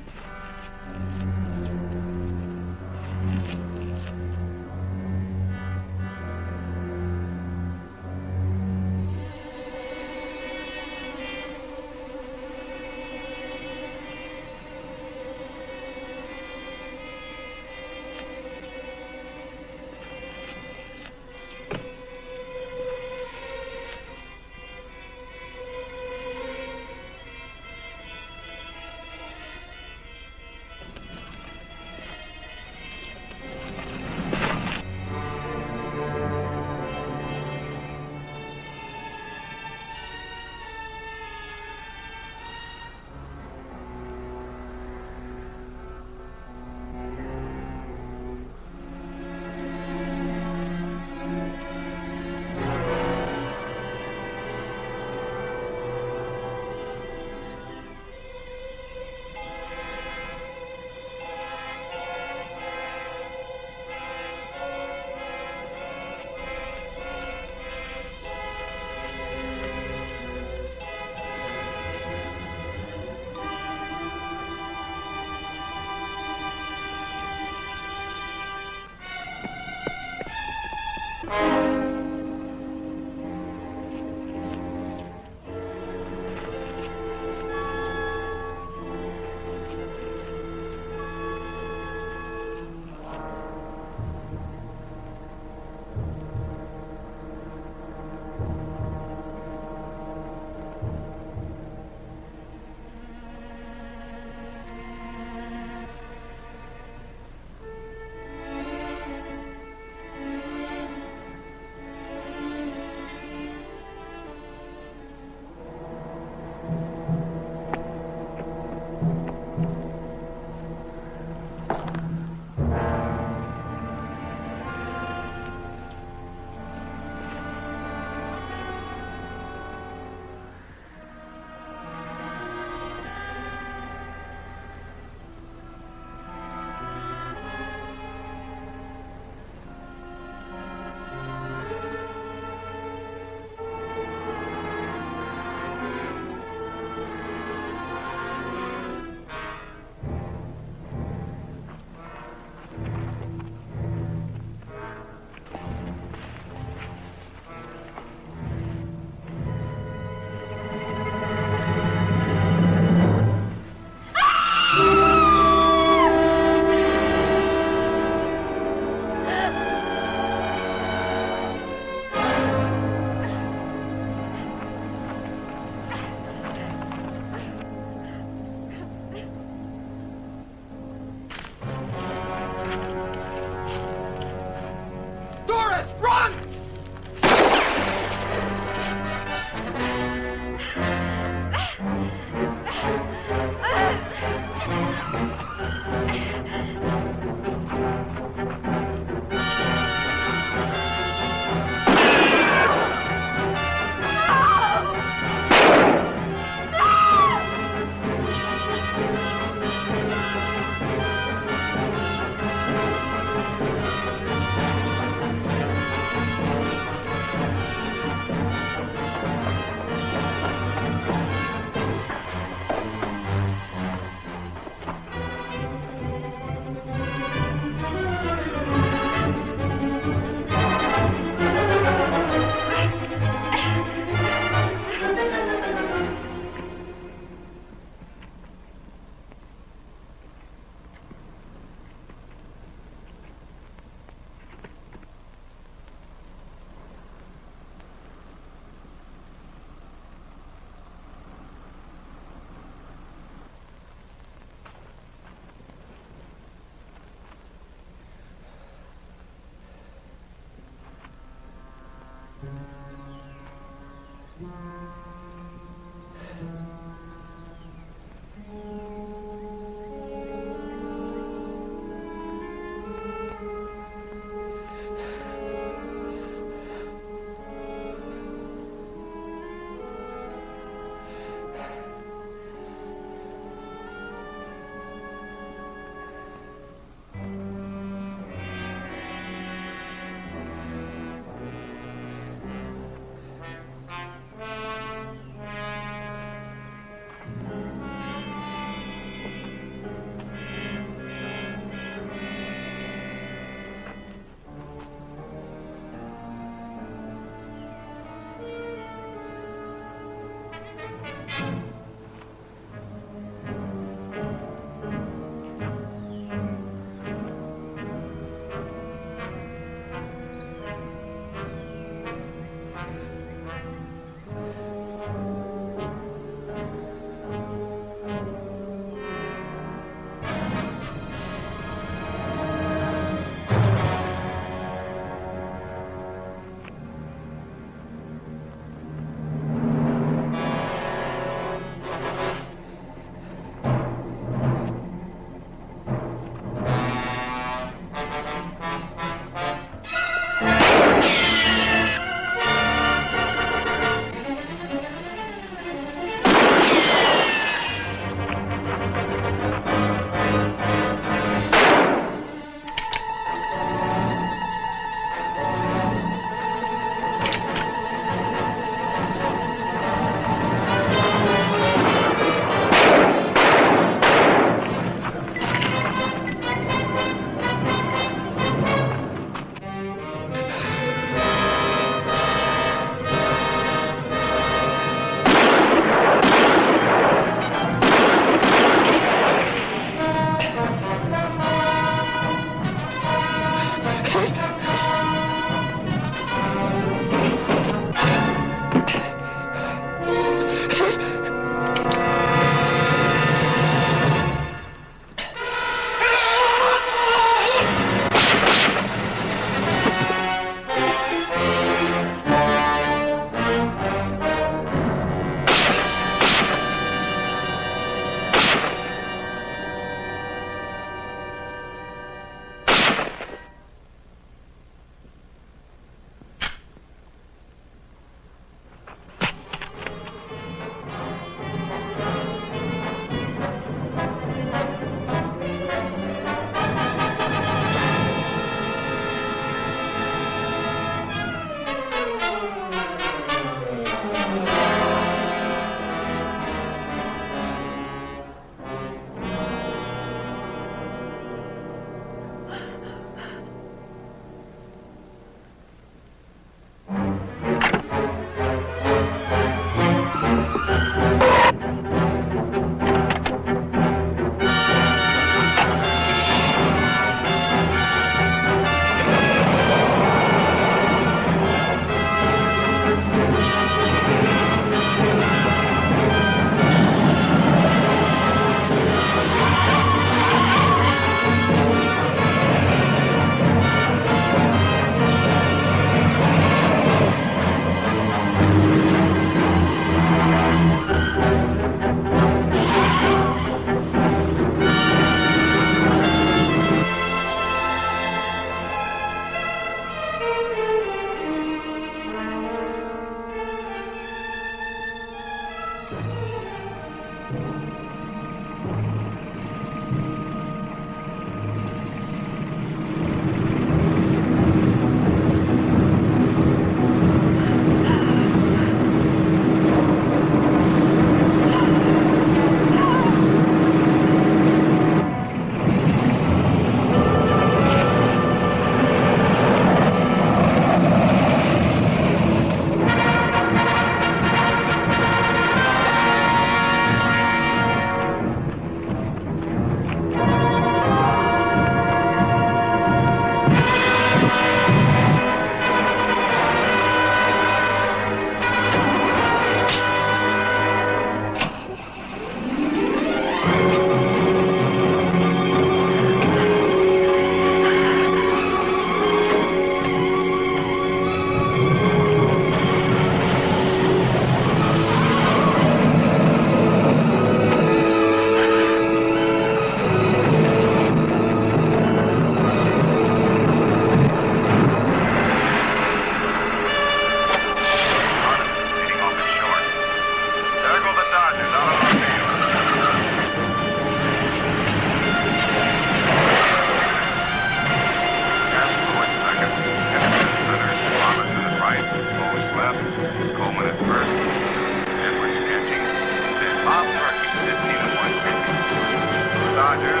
Rogers.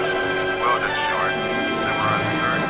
Welded short. Simmer unheard.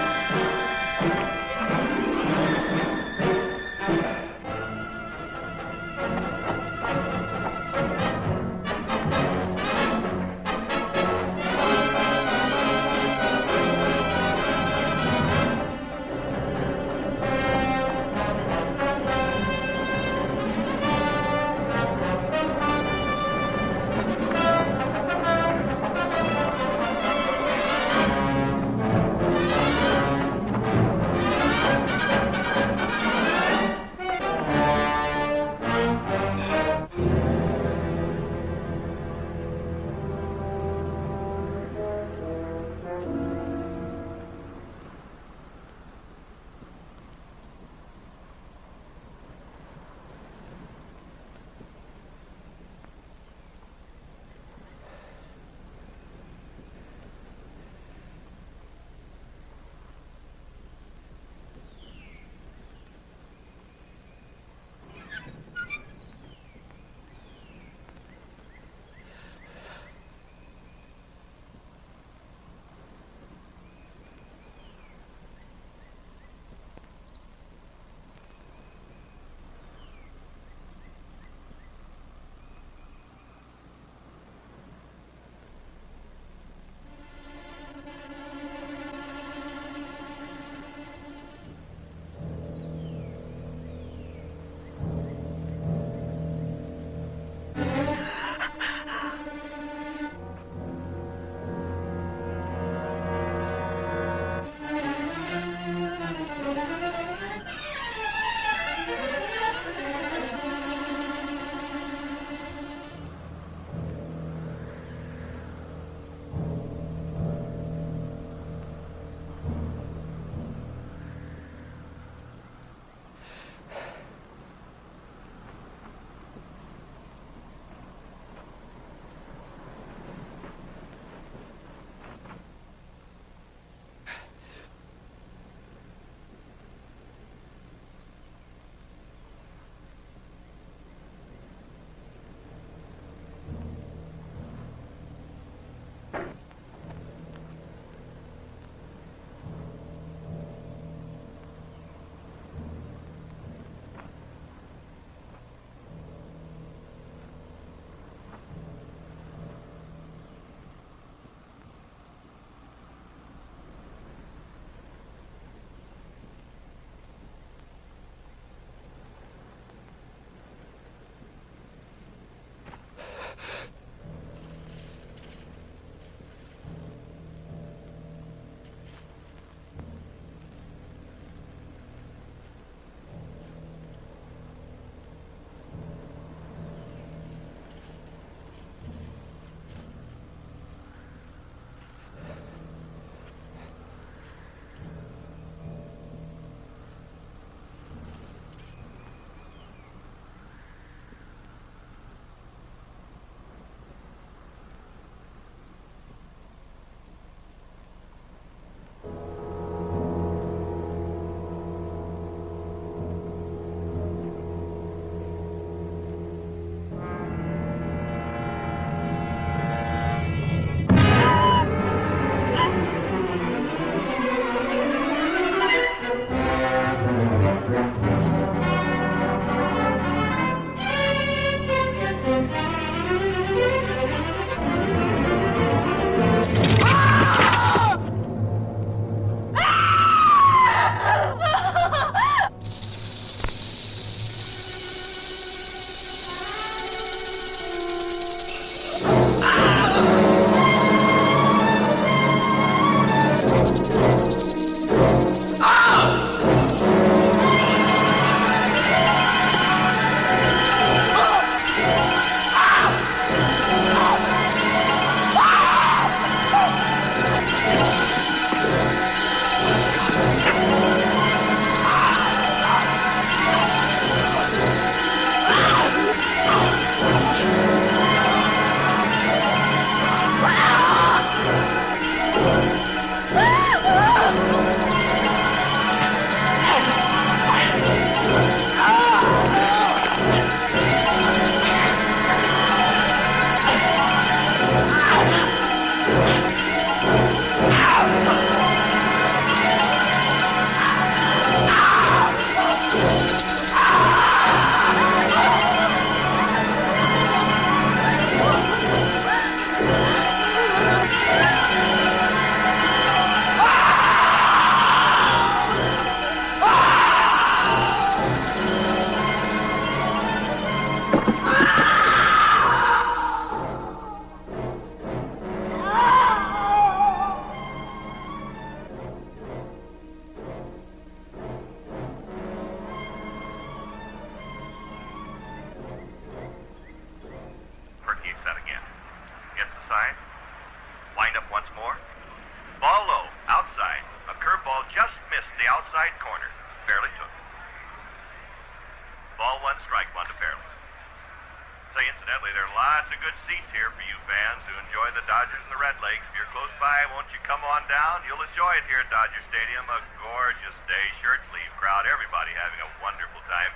Incidentally, there are lots of good seats here for you fans who enjoy the Dodgers and the Red Lakes. If you're close by, won't you come on down? You'll enjoy it here at Dodger Stadium. A gorgeous day, shirt sleeve crowd, everybody having a wonderful time.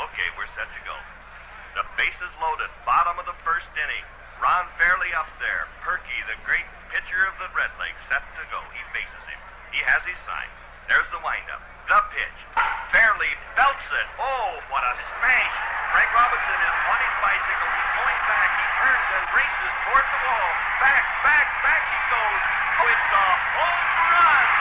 Okay, we're set to go. The bases loaded, bottom of the first inning. Ron Fairley up there. Perky, the great pitcher of the Red Lakes, set to go. He faces him. He has his sign. There's the windup. The pitch. Fairley belts it. Oh, what a smash. Frank Robinson is on his bicycle. He's going back. He turns and races toward the wall. Back he goes. Oh, it's a home run.